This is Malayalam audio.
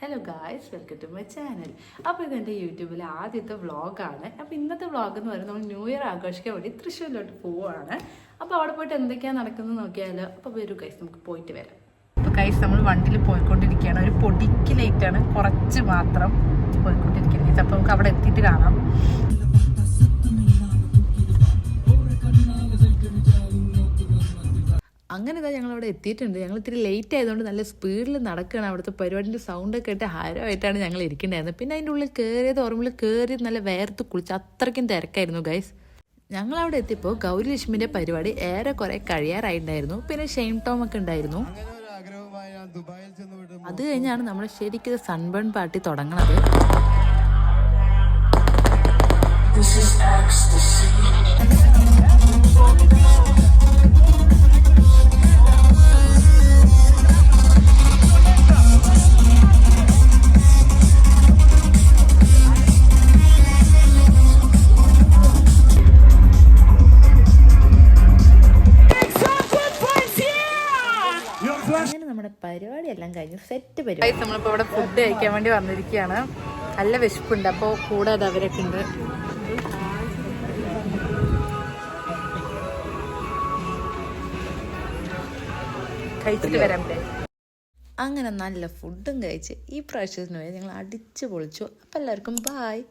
Hello guys, welcome to my channel. അപ്പോൾ ഇതെൻ്റെ യൂട്യൂബിലെ ആദ്യത്തെ വ്ളോഗാണ്. അപ്പോൾ ഇന്നത്തെ വ്ളോഗ് എന്ന് പറയുന്നത് നമ്മൾ ന്യൂ ഇയർ ആഘോഷിക്കാൻ വേണ്ടി തൃശ്ശൂരിലോട്ട് പോവുകയാണ്. അപ്പോൾ അവിടെ പോയിട്ട് എന്തൊക്കെയാണ് നടക്കുന്നത് നോക്കിയാലോ. അപ്പോൾ വരൂ ഗൈസ്, നമുക്ക് പോയിട്ട് വരാം. അപ്പോൾ ഗൈസ്, നമ്മൾ വണ്ടിയിൽ പോയിക്കൊണ്ടിരിക്കുകയാണ്. ഒരു പൊടിക്ക് ലേറ്റാണ്, കുറച്ച് മാത്രം പോയിക്കൊണ്ടിരിക്കുന്നത്. അപ്പോൾ നമുക്ക് അവിടെ എത്തിയിട്ട് കാണാം. അങ്ങനെ ഇതാ ഞങ്ങളവിടെ എത്തിയിട്ടുണ്ട്. ഞങ്ങൾ ഇത്തിരി ലേറ്റ് ആയതുകൊണ്ട് നല്ല സ്പീഡിൽ നടക്കുകയാണ്. അവിടുത്തെ പരിപാടിൻ്റെ സൗണ്ടൊക്കെ കേട്ട് ഹരമായിട്ടാണ് ഞങ്ങൾ ഇരിക്കേണ്ടായിരുന്നത്. പിന്നെ അതിൻ്റെ ഉള്ളിൽ കയറിയത് ഓർമ്മയിൽ കയറി നല്ല വേർത്ത് കുളിച്ച് അത്രയ്ക്കും തിരക്കായിരുന്നു ഗൈസ്. ഞങ്ങളവിടെ എത്തിയപ്പോൾ ഗൗരിലക്ഷ്മിൻ്റെ പരിപാടി ഏറെക്കുറെ കഴിയാറായിട്ടുണ്ടായിരുന്നു. പിന്നെ ഷെയിം ടോം ഒക്കെ ഉണ്ടായിരുന്നു. അത് കഴിഞ്ഞാണ് നമ്മൾ ശരിക്കും സൺബേൺ പാർട്ടി തുടങ്ങുന്നത്. അങ്ങനെ നമ്മുടെ പരിപാടിയെല്ലാം കഴിഞ്ഞ് സെറ്റ് പരിപാടി. നമ്മളിപ്പോൾ ഇവിടെ ഫുഡ് കഴിക്കാൻ വേണ്ടി വന്നിരിക്കുകയാണ്. നല്ല വിശപ്പുണ്ട്. അപ്പോൾ കൂടാതെ അവരൊക്കെ ഉണ്ട്. കഴിച്ചിട്ട് വരാം. അങ്ങനെ നല്ല ഫുഡും കഴിച്ച് ഈ പ്രാവശ്യത്തിന് ഞങ്ങൾ അടിച്ചു പൊളിച്ചു. അപ്പോൾ എല്ലാവർക്കും ബായ്.